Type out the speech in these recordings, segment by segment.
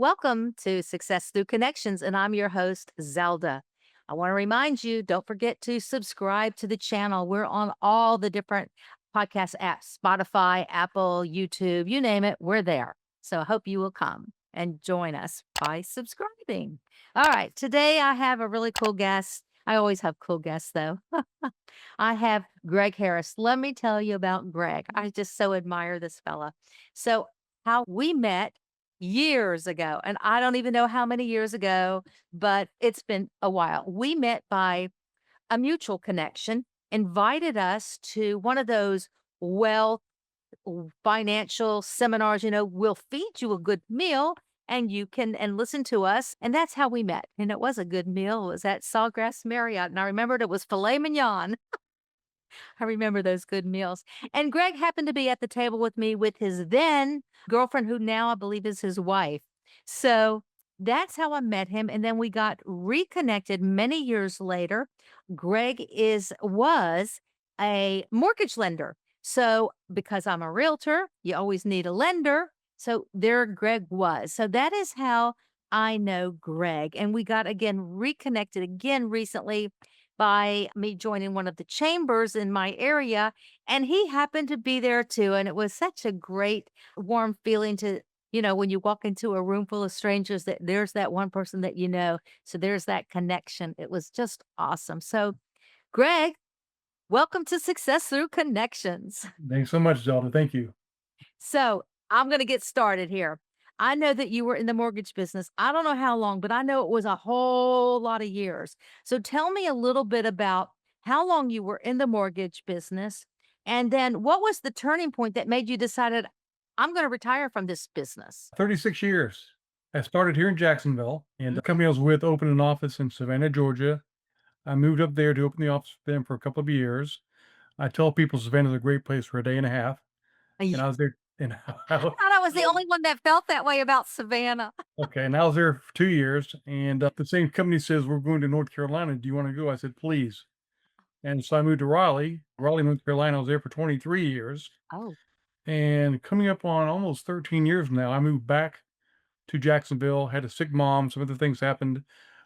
Welcome to Success Through Connections, and I'm your host, Zelda. I want to remind you, don't forget to subscribe to the channel. We're on all the different podcast apps, Spotify, Apple, YouTube, you name it, we're there. So I hope you will come and join us by subscribing. All right, today I have a really cool guest. I always have cool guests, though. I have Greg Harris. Let me tell you about Greg. I just so admire this fella. So, how we met years ago, and I don't even know how many years ago, but it's been a while. We met by a mutual connection, invited us to one of those wealth financial seminars. We'll feed you a good meal and you can and listen to us. And that's how we met. And it was a good meal. It was at Sawgrass Marriott. And I remembered it was filet mignon. I remember those good meals. And Greg happened to be at the table with me with his then girlfriend, who now I believe is his wife. So that's how I met him. And then we got reconnected many years later. Greg was a mortgage lender. So because I'm a realtor, you always need a lender. So there Greg was. So that is how I know Greg. And we got again reconnected again recently by me joining one of the chambers in my area, and he happened to be there too, and it was such a great, warm feeling to when you walk into a room full of strangers that there's that one person that you know, so there's that connection. It was just awesome. So, Greg, welcome to Success Through Connections. Thanks so much, Zelda. Thank you. So I'm going to get started here. I know that you were in the mortgage business. I don't know how long, but I know it was a whole lot of years. So tell me a little bit about how long you were in the mortgage business. And then what was the turning point that made you decided, I'm going to retire from this business? 36 years. I started here in Jacksonville, and Mm. the company I was with opened an office in Savannah, Georgia. I moved up there to open the office for them for a couple of years. I tell people Savannah's a great place for a day and a half, and I I was there. And thought I was the only one that felt that way about Savannah. okay, and I was there for 2 years. And the same company says we're going to North Carolina. Do you want to go? I said please. And so I moved to Raleigh, North Carolina. I was there for 23 years, Oh, and coming up on almost 13 years now, I moved back to Jacksonville, had a sick mom, some other things happened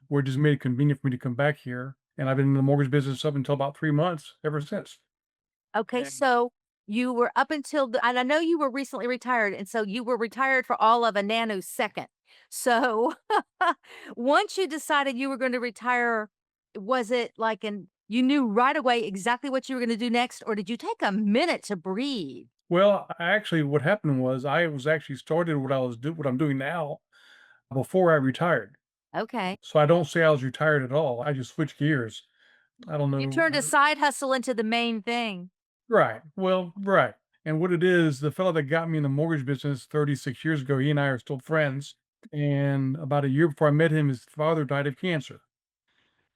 where it just made it convenient for me to come back here. And I've been in the mortgage business up until about 3 months ever since. okay. And So you were up until and I know you were recently retired, and so you were retired for all of a nanosecond. So once you decided you were going to retire, was it like you knew right away exactly what you were going to do next, or did you take a minute to breathe? well, what happened was I was actually started what I'm doing now before I retired. Okay. So I don't say I was retired at all. I just switched gears. I don't You know. turned a side hustle into the main thing. Right. Well, right. And what it is, the fellow that got me in the mortgage business 36 years ago, he and I are still friends. And about a year before I met him, his father died of cancer.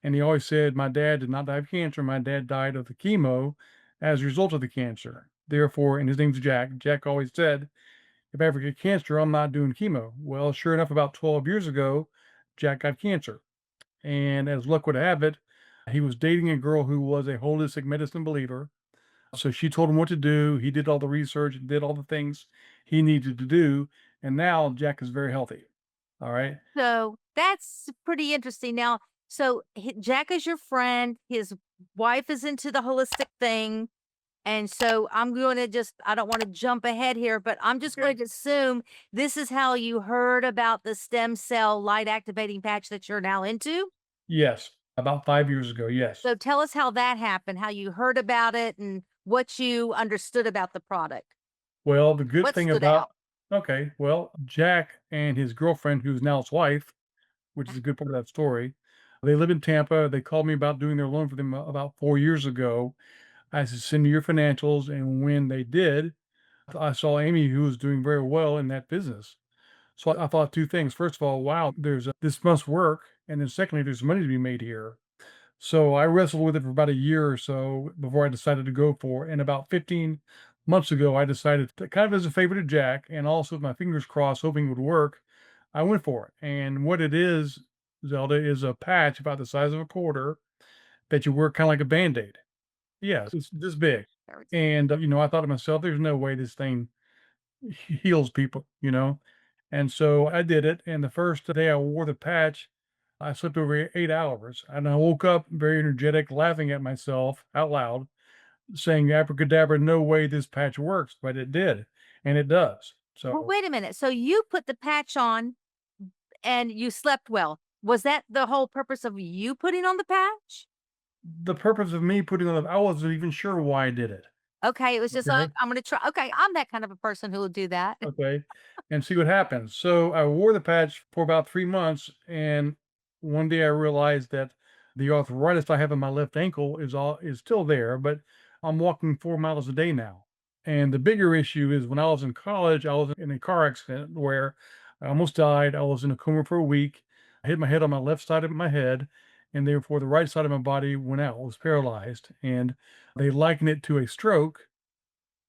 And he always said, "My dad did not die of cancer. My dad died of the chemo as a result of the cancer." Therefore, and his name's Jack. Jack always said, "If I ever get cancer, I'm not doing chemo." Well, sure enough, about 12 years ago, Jack got cancer. And as luck would have it, he was dating a girl who was a holistic medicine believer. So she told him what to do. He did all the research and did all the things he needed to do. And now Jack is very healthy. All right. So that's pretty interesting. Now, so Jack is your friend. His wife is into the holistic thing. And so I'm going to I don't want to jump ahead here, but I'm just Okay. going to assume this is how you heard about the stem cell light activating patch that you're now into. Yes. About 5 years ago. Yes. So tell us how that happened, how you heard about it and what you understood about the product. Well, the good What thing stood about out? okay, well, Jack and his girlfriend, who's now his wife, which is a good part of that story, they live in Tampa. They called me about doing their loan for them about 4 years ago. I said, "Send me your financials." And when they did, I saw Amy, who was doing very well in that business. So I thought two things. First of all, wow, this must work. And then secondly, there's money to be made here. So I wrestled with it for about a year or so before I decided to go for it. And about 15 months ago, I decided to, kind of as a favor to Jack and also with my fingers crossed, hoping it would work, I went for it. And what it is, Zelda, is a patch about the size of a quarter that you wear kind of like a Band-Aid. Yes, it's this big. And, I thought to myself, there's no way this thing heals people, And so I did it. And the first day I wore the patch, I slept over 8 hours. And I woke up very energetic, laughing at myself out loud, saying, Abracadabra, no way this patch works. But it did. And it does. Well, So wait a minute. So you put the patch on and you slept well. Was that the whole purpose of you putting on the patch? the purpose of me putting on the, I wasn't even sure why I did it. Okay, it was just, Okay. I'm gonna try. Okay, I'm that kind of a person who will do that. Okay, and see what happens. So I wore the patch for about 3 months, and one day I realized that the arthritis I have in my left ankle is still there, but I'm walking 4 miles a day now. And the bigger issue is when I was in college, I was in a car accident where I almost died. I was in a coma for a week. I hit my head on my left side of my head, and therefore the right side of my body went out, was paralyzed. And they liken it to a stroke,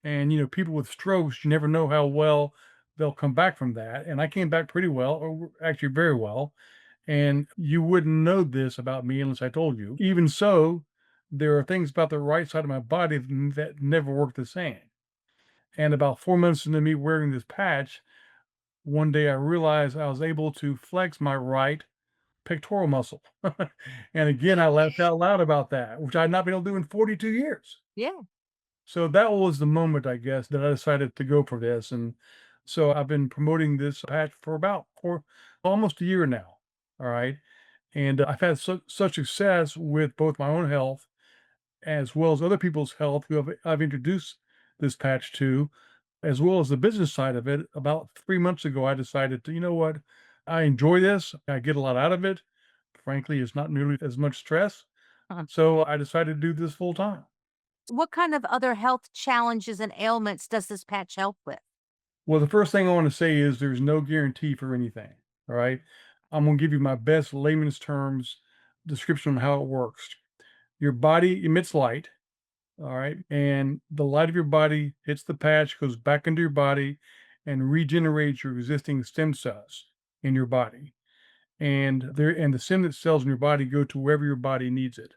and, people with strokes, you never know how well they'll come back from that. And I came back pretty well, or actually very well. And you wouldn't know this about me unless I told you. Even so, there are things about the right side of my body that never work the same. And about 4 months into me wearing this patch, one day I realized I was able to flex my right pectoral muscle. And again, I laughed out loud about that, which I'd not been able to do in 42 years. Yeah. So that was the moment, I guess, that I decided to go for this. And so I've been promoting this patch for about for almost a year now. All right. And I've had such success with both my own health as well as other people's health who I've introduced this patch to, as well as the business side of it. About 3 months ago, I decided to, you know what? I enjoy this. I get a lot out of it. Frankly, it's not nearly as much stress. Uh-huh. So I decided to do this full time. What kind of other health challenges and ailments does this patch help with? Well, the first thing I want to say is there's no guarantee for anything. All right. I'm going to give you my best layman's terms description on how it works. Your body emits light. All right. And the light of your body hits the patch, goes back into your body, and regenerates your existing stem cells in your body. And the stem cells in your body go to wherever your body needs it.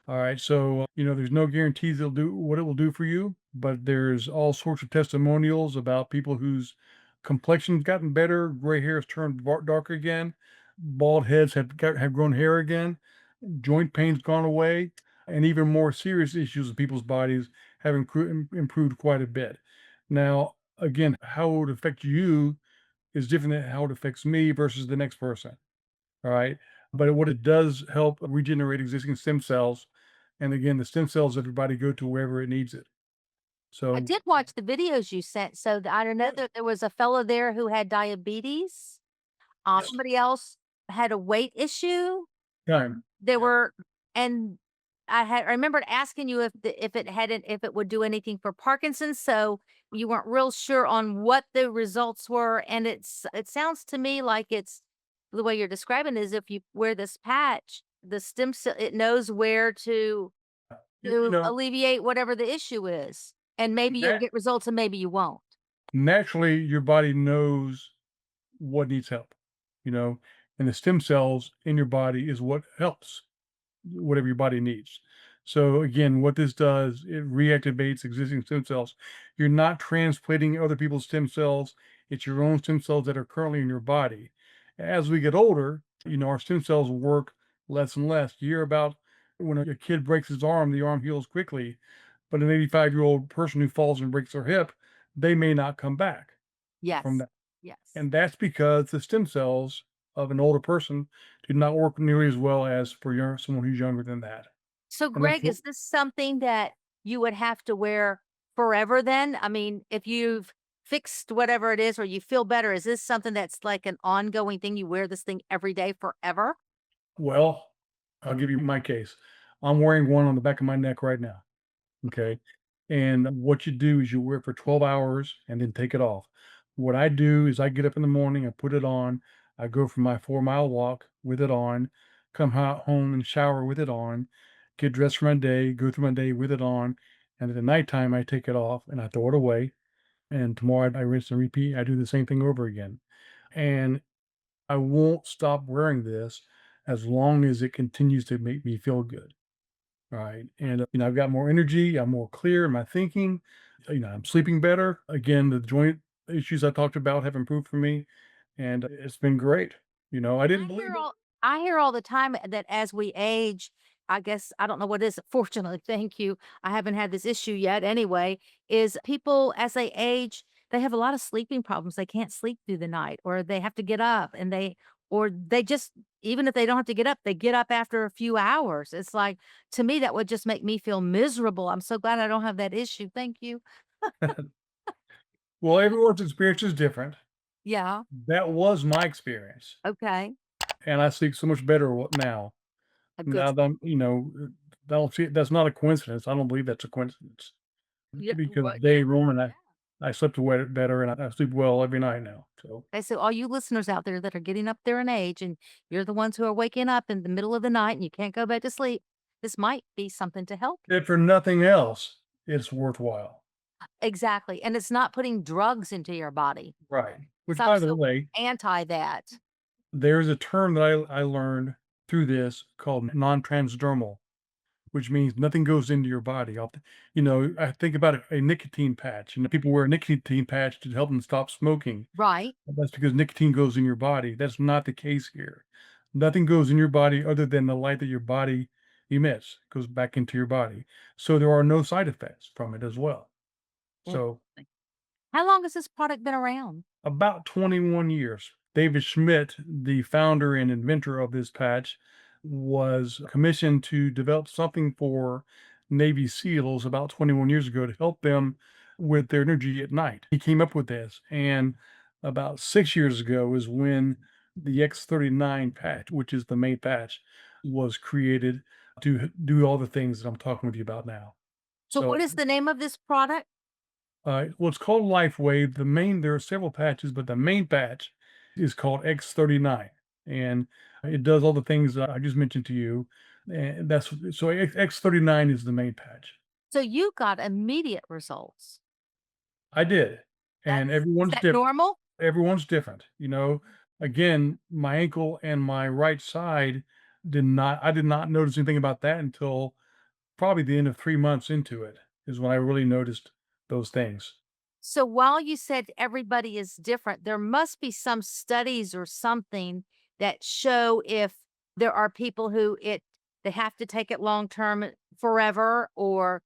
All right. So, there's no guarantees it'll do what it will do for you, but there's all sorts of testimonials about people whose complexion's gotten better, gray hair has turned dark again, bald heads have grown hair again, joint pain's gone away, and even more serious issues in people's bodies have improved quite a bit. Now, again, how it would affect you is different than how it affects me versus the next person. All right. But what it does help regenerate existing stem cells. And again, the stem cells of your body go to wherever it needs it. I So, did watch the videos you sent, so I don't know that there was a fellow there who had diabetes. yes, Somebody else had a weight issue. time. There were and I remembered asking you if it would do anything for Parkinson's, so you weren't real sure on what the results were, and it sounds to me like it's the way you're describing it is if you wear this patch, the stem cell it knows where You, you know, alleviate whatever the issue is, and maybe you'll nat- get results and maybe you won't. naturally, your body knows what needs help, you know, and the stem cells in your body is what helps whatever your body needs. So again, what this does, it reactivates existing stem cells. You're not transplanting other people's stem cells. It's your own stem cells that are currently in your body. As we get older, our stem cells work less and less. You hear about when a kid breaks his arm, the arm heals quickly. But an 85-year-old person who falls and breaks their hip, they may not come back from Yes. that. Yes. And that's because the stem cells of an older person do not work nearly as well as for someone who's younger than that. So, And that's Greg, what, is this something that you would have to wear forever then? I mean, if you've fixed whatever it is or you feel better, is this something that's like an ongoing thing? You wear this thing every day forever? well, I'll give you my case. I'm wearing one on the back of my neck right now. Okay. And what you do is you wear it for 12 hours and then take it off. What I do is I get up in the morning, I put it on, I go for my 4 mile walk with it on, come home and shower with it on, get dressed for my day, go through my day with it on. And at the nighttime, I take it off and I throw it away. And tomorrow I rinse and repeat. I do the same thing over again. And I won't stop wearing this as long as it continues to make me feel good. Right. And, I've got more energy. I'm more clear in my thinking. I'm sleeping better. Again, the joint issues I talked about have improved for me. and it's been great. I didn't I believe hear it. all I hear all the time that as we age, I guess I don't know what it is. Fortunately, thank you. I haven't had this issue yet anyway, is people as they age, they have a lot of sleeping problems. They can't sleep through the night or they have to get up and they just even if they don't have to get up, they get up after a few hours. It's like to me that would just make me feel miserable. I'm so glad I don't have that issue. Thank you. Well, everyone's experience is different. Yeah. That was my experience, Okay. and I sleep so much better now. A good Now that I don't see that's not a coincidence. I don't believe that's a coincidence yeah, because what yeah. day one, Yeah. I slept better, and I sleep well every night now. So, Okay, so all you listeners out there that are getting up there in age and you're the ones who are waking up in the middle of the night and you can't go back to sleep, this might be something to help you. if for nothing else, it's worthwhile. Exactly. And it's not putting drugs into your body. Right. Which, So I'm by the so way, anti that. there's a term that I learned through this called non-transdermal, which means nothing goes into your body. I think about a nicotine patch. People wear a nicotine patch to help them stop smoking. Right. That's because nicotine goes in your body. That's not the case here. Nothing goes in your body other than the light that your body emits goes back into your body. So there are no side effects from it as well. So Interesting. How long has this product been around? about 21 years. David Schmidt, the founder and inventor of this patch, was commissioned to develop something for Navy SEALs about 21 years ago to help them with their energy at night. He came up with this, and about 6 years ago is when the X39 patch, which is the main patch, was created to do all the things that I'm talking with you about now. So So what is the name of this product? well, it's called LifeWave. There are several patches, but the main patch is called X39, and it does all the things that I just mentioned to you. And X39 is the main patch. So you got immediate results. I did, and That's is that normal? everyone's different. Again, my ankle and my right side I did not notice anything about that until probably the end of 3 months into it is when I really noticed those things. So while you said everybody is different, there must be some studies or something that show if there are people who they have to take it long term forever or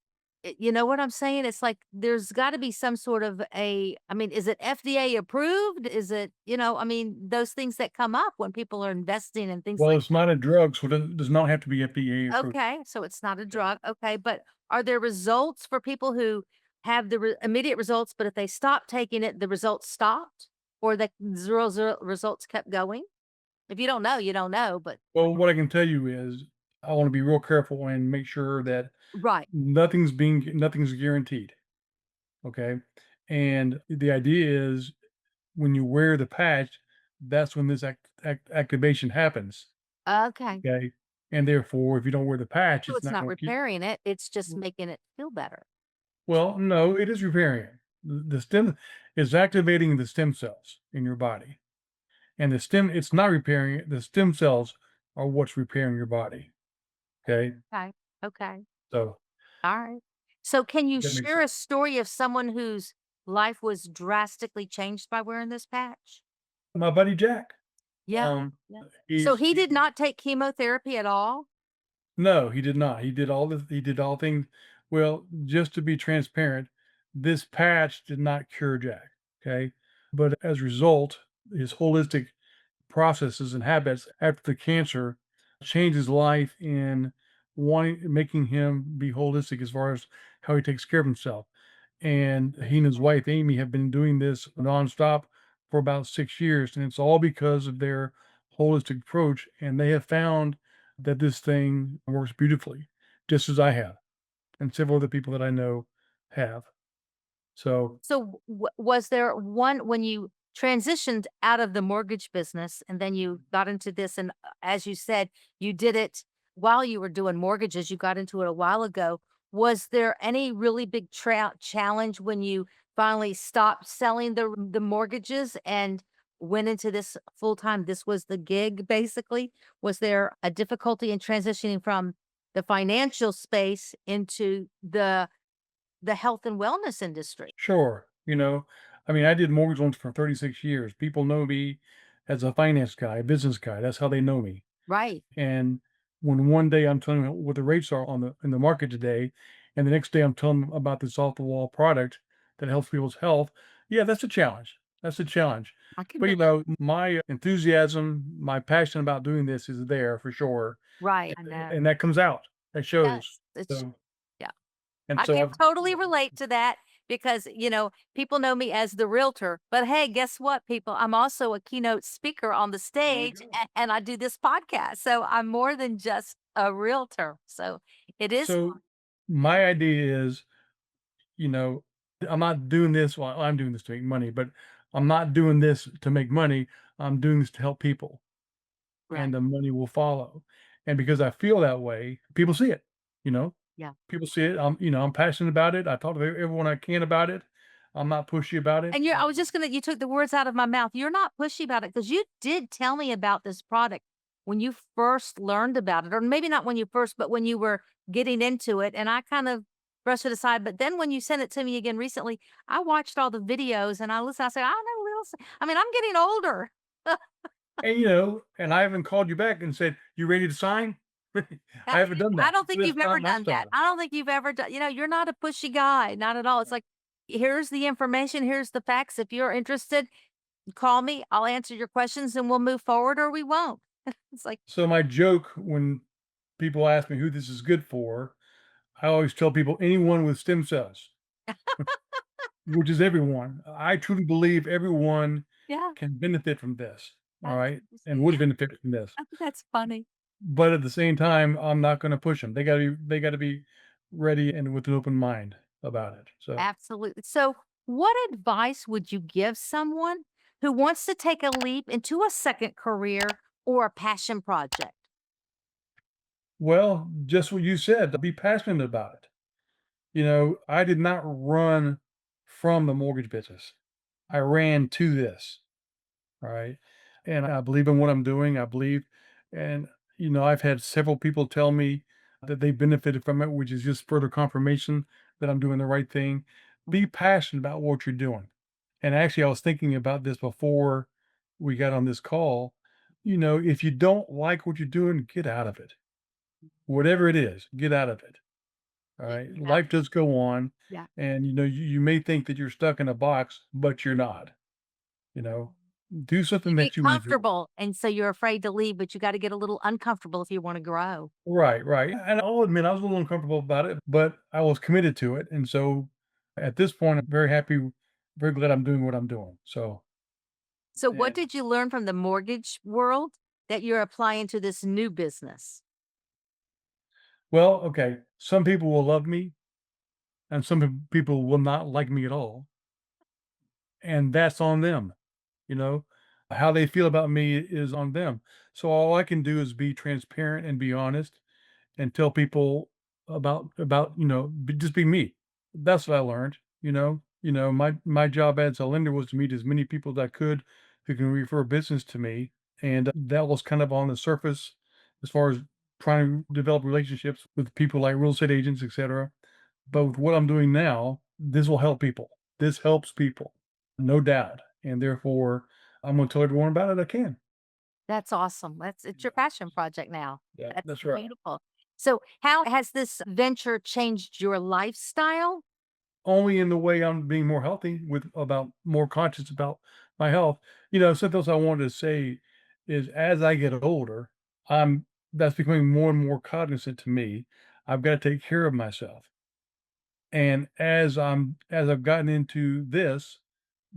you know what I'm saying? It's like there's got to be some sort of I mean, is it FDA approved? Is it, I mean, those things that come up when people are investing and things Well, like it's not a drug, so it does not have to be FDA approved. okay, so it's not a Yeah. drug. Okay, but are there results for people who have the immediate results, but if they stop taking it, the results stopped, or the zero results kept going? If you don't know, you don't know. But Well, what I can tell you is I wanna be real careful and make sure that right, nothing's guaranteed, okay? And the idea is when you wear the patch, that's when this activation happens, okay. okay? And therefore, if you don't wear the patch, So it's it's not not gonna keep. repairing it; it's just making it feel better. Well, no, it is repairing it. The stem is activating the stem cells in your body. And it's not repairing it. The stem cells are what's repairing your body. Okay. Okay, okay, So all right. So, can you that makes share a sense. story of someone whose life was drastically changed by wearing this patch? My buddy Jack, Yeah, um, yeah. So he's he he, did not take chemotherapy at all. no, he did not. He did all things. Well, just to be transparent, this patch did not cure Jack. Okay. But as a result, his holistic processes and habits after the cancer changed his life in making him be holistic as far as how he takes care of himself. And he and his wife Amy have been doing this nonstop for about 6 years, and it's all because of their holistic approach. And they have found that this thing works beautifully, just as I have, and several other people that I know have. So So, was there one when you transitioned out of the mortgage business and then you got into this? And as you said, you did it while you were doing mortgages, you got into it a while ago. Was there any really big challenge when you finally stopped selling the mortgages and went into this full time? This was the gig, basically. Was there a difficulty in transitioning from the financial space into the health and wellness industry? sure, I mean, I did mortgage loans for 36 years. People know me as a finance guy, a business guy. That's how they know me. Right. And when one day I'm telling them what the rates are on the in the market today, and the next day I'm telling them about this off the wall product that helps people's health, yeah, that's a challenge. That's a challenge. I can But believe. my enthusiasm, my passion about doing this is there for sure, Right. I know. and that comes out. That shows. Yes. It's So yeah. and I so can I've totally relate to that because, people know me as the realtor, but hey, guess what, people? I'm also a keynote speaker on the there you stage go. and I do this podcast. So I'm more than just a realtor. So it is So my idea is, you know, I'm not doing this. Well, I'm doing this to make money, but I'm not doing this to make money. I'm doing this to help people, right. and the money will follow. And because I feel that way, people see it. You know, Yeah. people see it. I'm passionate about it. I talk to everyone I can about it. I'm not pushy about it. And I was just gonna you took the words out of my mouth. You're not pushy about it because you did tell me about this product when you first learned about it, or maybe not when you first, but when you were getting into it. And I kind of brushed it aside. But then when you sent it to me again recently, I watched all the videos and I listened. I said, I know little. I mean, I'm getting older. And and I haven't called you back and said, "You ready to sign?" I haven't done I that. don't think That's you've ever not my done that. style. I don't think you've ever done. You're not a pushy guy, not at all. It's like, here's the information, here's the facts. If you're interested, call me, I'll answer your questions and we'll move forward or we won't. It's like, So my joke when people ask me who this is good for, I always tell people anyone with stem cells, which is everyone. I truly believe everyone yeah, can benefit from this, all that's right, and would benefit from this. that's funny. But at the same time, I'm not gonna push them. They gotta be ready and with an open mind about it. So, Absolutely. So, what advice would you give someone who wants to take a leap into a second career or a passion project? well, just what you said, be passionate about it. I did not run from the mortgage business. I ran to this. Right. And I believe in what I'm doing. I believe, and I've had several people tell me that they benefited from it, which is just further confirmation that I'm doing the right thing. Be passionate about what you're doing. And actually, I was thinking about this before we got on this call. If you don't like what you're doing, get out of it. Whatever it is, get out of it. All right. Yeah. Life does go on. Yeah. And you may think that you're stuck in a box, but you're not. You know, do something You get that you enjoy. comfortable. And so you're afraid to leave, but you got to get a little uncomfortable if you want to grow. Right, right. And I'll admit I was a little uncomfortable about it, but I was committed to it. And so at this point, I'm very happy, very glad I'm doing what I'm doing. So, So, what and did you learn from the mortgage world that you're applying to this new business? well, okay. Some people will love me and some people will not like me at all. And that's on them. You know, how they feel about me is on them. So all I can do is be transparent and be honest and tell people about just be me. That's what I learned. My job as a lender was to meet as many people as I could who can refer business to me, and that was kind of on the surface as far as trying to develop relationships with people like real estate agents, etc. But with what I'm doing now, this will help people. This helps people, no doubt, and therefore I'm going to tell everyone about it I can. That's awesome. It's your passion project now. Yeah, That's that's right. beautiful. So, how has this venture changed your lifestyle? Only in the way I'm being more healthy with about more conscious about my health. Something else I wanted to say is as I get older, I'm that's becoming more and more cognizant to me. I've got to take care of myself. And as I've gotten into this,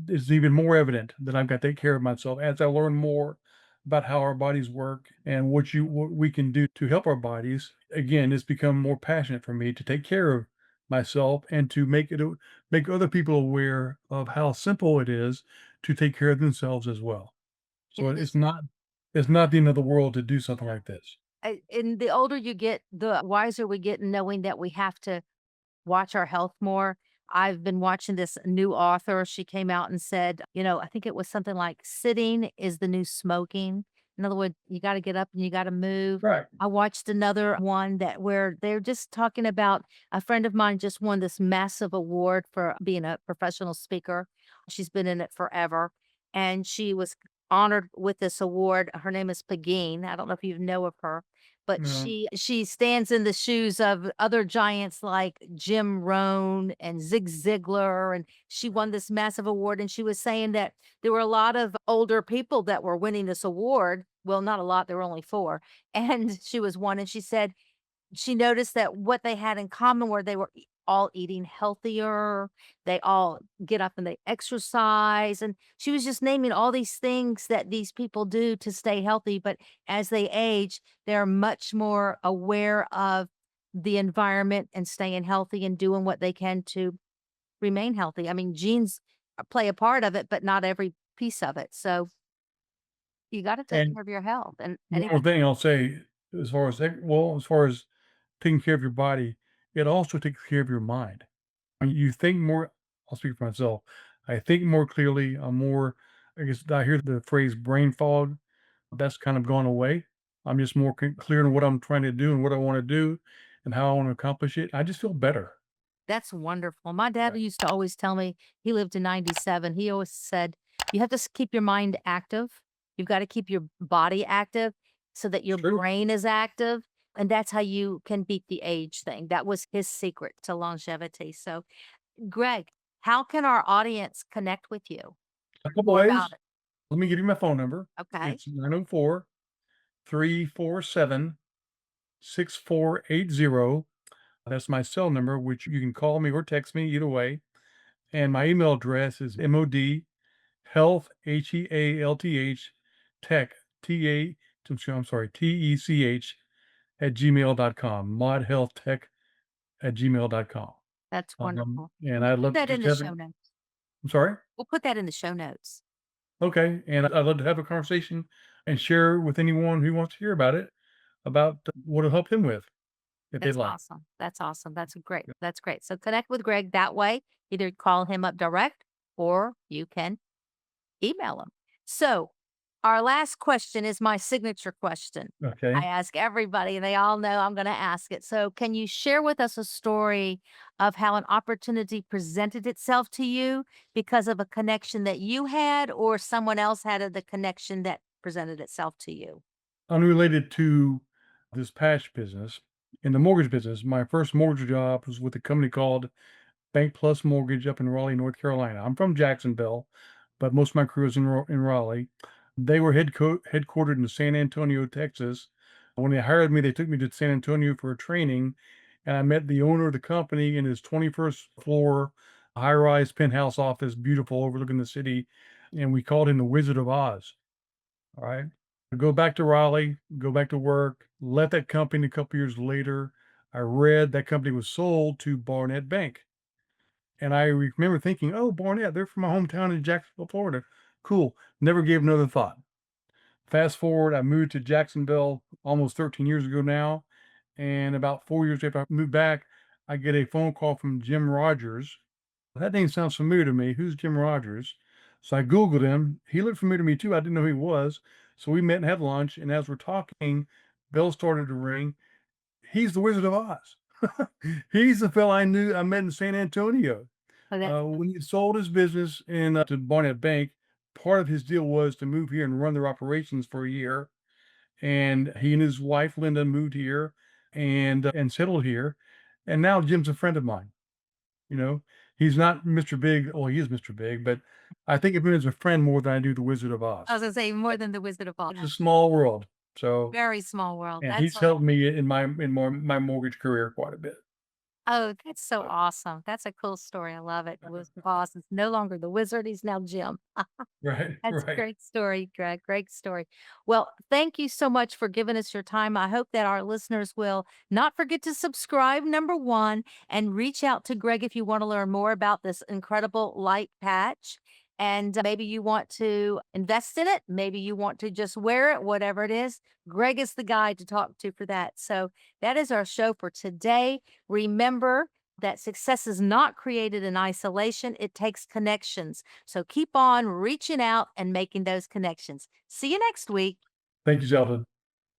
it's even more evident that I've got to take care of myself as I learn more about how our bodies work and what we can do to help our bodies. Again, it's become more passionate for me to take care of myself and to make other people aware of how simple it is to take care of themselves as well. It So is. it's not the end of the world to do something like this. And the older you get, the wiser we get in knowing that we have to watch our health more. I've been watching this new author. She came out and said, I think it was something like sitting is the new smoking. In other words, you got to get up and you got to move. Right. I watched another one that where they're just talking about a friend of mine just won this massive award for being a professional speaker She's been in it forever, and she was honored with this award. Her name is Pegeen. I don't know if you know of her, but No. she stands in the shoes of other giants like Jim Rohn and Zig Ziglar, and she won this massive award. And she was saying that there were a lot of older people that were winning this award. Well, not a lot. There were only four, and she was one. And she said she noticed that what they had in common were they were all eating healthier. They all get up and they exercise. And she was just naming all these things that these people do to stay healthy. But as they age, they're much more aware of the environment and staying healthy and doing what they can to remain healthy. I mean, genes play a part of it, but not every piece of it. So you got to take And care of your health. And one more anyone, thing I'll say as far as taking care of your body, it also takes care of your mind. When you think more, I'll speak for myself. I think more clearly. I'm more, I guess, I hear the phrase brain fog. That's kind of gone away. I'm just more clear on what I'm trying to do and what I want to do and how I want to accomplish it. I just feel better. that's wonderful. My dad Right. used to always tell me, he lived to 97. He always said, "You have to keep your mind active. You've got to keep your body active so that It's your true. brain is active. And that's how you can beat the age thing." That was his secret to longevity. So, Greg, how can our audience connect with you? A couple More about ways. it. Let me give you my phone number. Okay. It's 904-347-6480. That's my cell number, which you can call me or text me either way. And my email address is mod health health tech ta I'm sorry tech at gmail.com, modhealthtech at gmail.com. That's wonderful. And We'll I'd put love to that in just the have show a, notes. I'm sorry. We'll put that in the show notes. Okay, and I'd love to have a conversation and share with anyone who wants to hear about it, about what it'll help him with, if they'd That's like. awesome. That's awesome. That's great. That's great. So connect with Greg that way. Either call him up direct or you can email him. So, our last question is my signature question. I Okay. ask everybody, and they all know I'm going to ask it. So, can you share with us a story of how an opportunity presented itself to you because of a connection that you had, or someone else had the connection that presented itself to you? Unrelated to this patch business, in the mortgage business, my first mortgage job was with a company called Bank Plus Mortgage up in Raleigh, North Carolina. I'm from Jacksonville, but most of my career is in Raleigh. They were headquartered in San Antonio, Texas. When they hired me, they took me to San Antonio for a training, and I met the owner of the company in his 21st floor high-rise penthouse office, beautiful, overlooking the city, and we called him the Wizard of Oz. All right. I go back to Raleigh, go back to work, left that company a couple years later. I read that company was sold to Barnett Bank. And I remember thinking, "Oh, Barnett, they're from my hometown in Jacksonville, Florida. Cool." Never gave another thought. Fast forward, I moved to Jacksonville almost 13 years ago now, and about 4 years after I moved back, I get a phone call from Jim Rogers. That name sounds familiar to me. Who's Jim Rogers? So I Googled him. He looked familiar to me too. I didn't know who he was. So we met and had lunch, and as we're talking, bells started to ring. He's the Wizard of Oz. He's the fellow I met in San Antonio. Oh, that's When he sold his business to Barnett Bank, part of his deal was to move here and run their operations for a year. And he and his wife Linda moved here and settled here. And now Jim's a friend of mine. You know, he's not Mr. Big. Well, he is Mr. Big, but I think of him as a friend more than I do the Wizard of I Oz. was gonna say more than the Wizard of Oz. It's a small world. So, Very small world. and That's he's helped me in my mortgage career quite a bit. oh, that's so awesome. That's a cool story. I love it. Wizard of Oz is no longer the wizard. He's now Jim. Right, That's a right. great story, Greg. Great story. Well, thank you so much for giving us your time. I hope that our listeners will not forget to subscribe, number one, and reach out to Greg if you want to learn more about this incredible light patch. And maybe you want to invest in it. Maybe you want to just wear it, whatever it is. Greg is the guy to talk to for that. So that is our show for today. Remember that success is not created in isolation, it takes connections. So keep on reaching out and making those connections. See you next week. Thank you, Zelda.